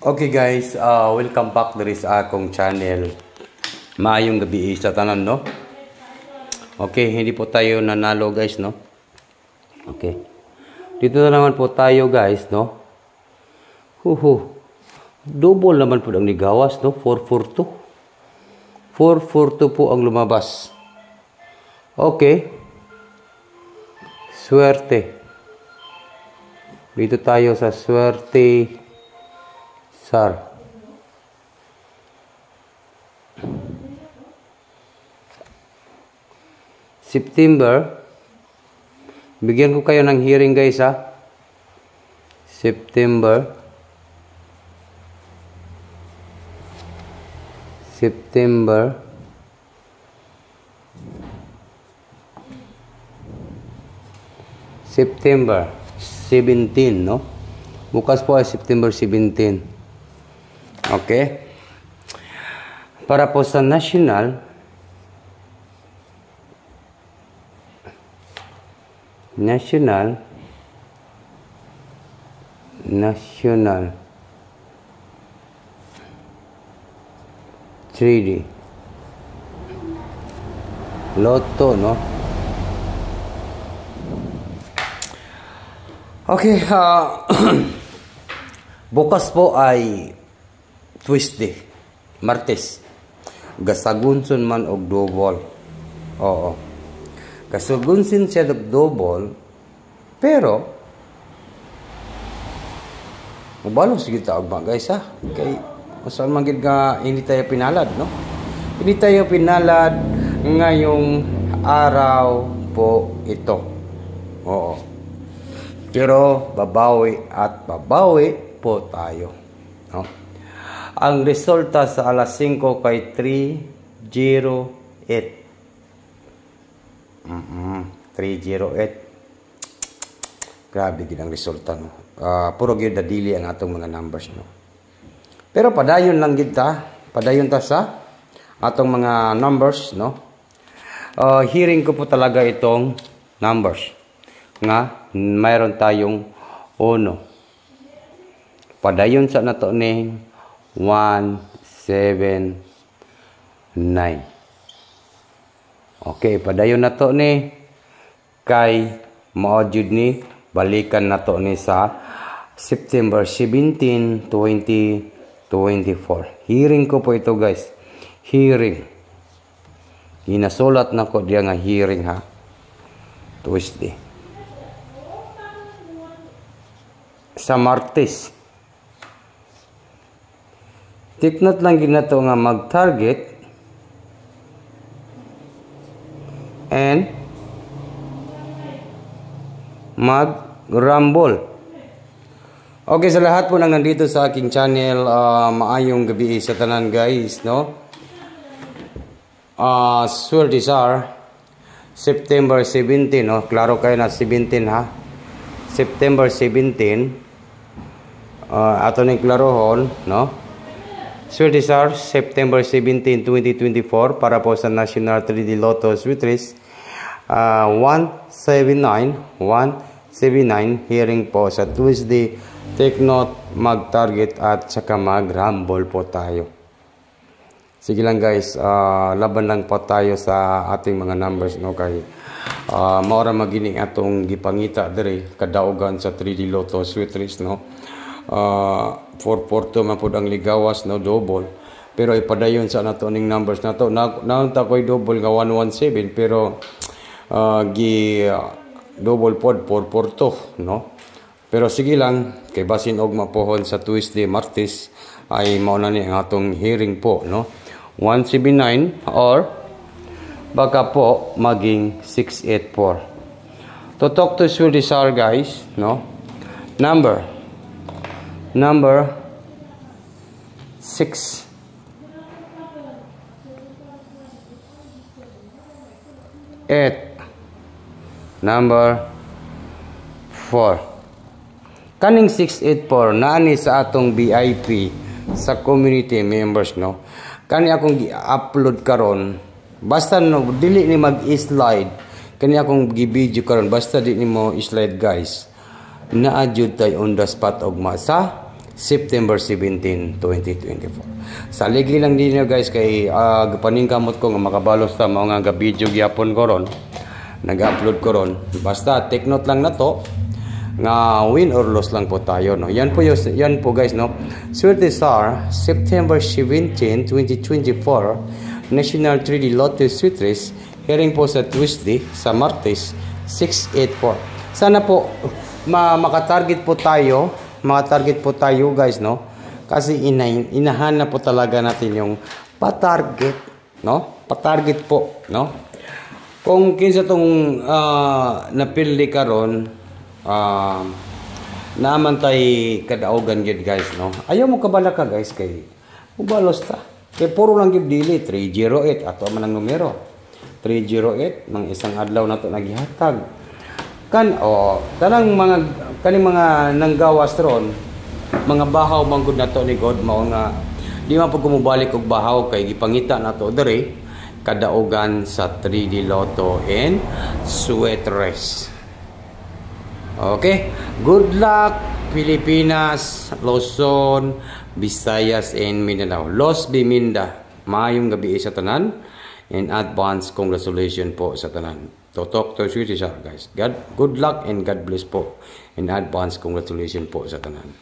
Okay guys, welcome back diri sa akong channel. Maayong gabi sa tanan, no? Okay, hindi po tayo nanalo guys, no? Okay. Dito na naman po tayo guys, no? Double naman po ang ligawas, no? 442. 442 po ang lumabas. Okay. Swerte. Dito tayo sa swerte. Sar. September. Bigyan ko kayo ng hearing guys ha. September. September. September 17, no? Bukas po ay September 17. Okay. Para po sa national national 3D Lotto, no? Okay, bukas po ay Tuesday, Martes. Gasagunson man og double. Oo. Gasagunson siya og double, pero mabalo sige ta og guys ha. Kay usan man gid nga hindi tayo pinalad, no? Hindi tayo pinalad ngayong araw po ito. Oo. Pero babawi at babawi po tayo, no? Ang resulta sa alas 5 kay 308. 308. Grabe gid ang resulta, no. Puro gyud dili ang atong mga numbers, no. Pero padayon lang gid ta. Padayon ta sa atong mga numbers, no. Hearing ko po talaga itong numbers nga mayroon tayong 1. Padayon sa nato ning 179. Okay, padayon na to ni kay mao jud ni balikan na to ni sa September 17, 2024. Hearing ko po ito guys. Hearing. Ginasulat na ko diya nga hearing ha. Tuesday. Sa Martes. Tiknot lang ginato nga mag-target and mag-rumble. Okay, sa lahat po nang nandito sa aking channel, maayong gabi sa tanan guys, no? Swertes are September 17, no? Klaro kayo na 17 ha. September 17. Ato ning klarohon, no? Swertes are September 17, 2024 para po sa National 3D Lotto Sweetres 179 hearing po sa Tuesday. Take note, mag-target at saka mag-rumble po tayo. Sige lang guys, laban lang po tayo sa ating mga numbers, no? Kay maura magining atong gipangita diri kadaugan sa 3D Lotto Sweetres, no? 442 man po ang ligawas, no, double, pero ipadayon sa nato ning numbers nato naunta ko'y double nga 117 pero double pod 442, no? Pero sige lang kay basin og mapohon sa Tuesday, Martes ay mao na ni ang atong hearing po, no? 179 or baka po maging 684. To talk to Swertes guys, no? Number 6. Number 4. Kaning 684 nani sa atong VIP sa community members, no? Kani akong gi-upload karon basta no dili ni mag-slide kani akong gi-video karon basta di ni mo slide guys. Naa jud tay on the spot og masa September 17, 2024. Saligli lang din nyo guys kay paningkamot ko nga makabalos ta mga nga video gyapon ko ron. Nag-upload ko ron. Basta take note lang na to nga win or loss lang po tayo, no. Yan po guys, no. Swerte Star September 17, 2024 National 3D Lotto Sweet Race hearing po sa Tuesday sa Martes 684. Sana po makatarget po tayo, guys, no. Kasi inahanap po talaga natin yung pa-target, no. Pa-target po, no. Kung kinsa tong napili karon naman tay kadaogan gid guys, no. Ayaw mo kabala ka guys kay ubalos ta. Kay puro lang gid dili 308 ato man ang numero. 308 mang isang adlaw nato nagihatag. Tanang mga kaning mga nanggawas ron, mga bahaw man gud nato ni God mao nga di man pud kumubalik og bahaw kay gipangita nato dere kadaogan sa 3D Lotto and Sweet Race. Okay, good luck Pilipinas, Luzon, Visayas, and Mindanao. Los Biminda, maayong gabi sa tanan, and advance congratulations po sa tanan. Totok to siya guys. Good luck and God bless po, and advance congratulations po sa tanan.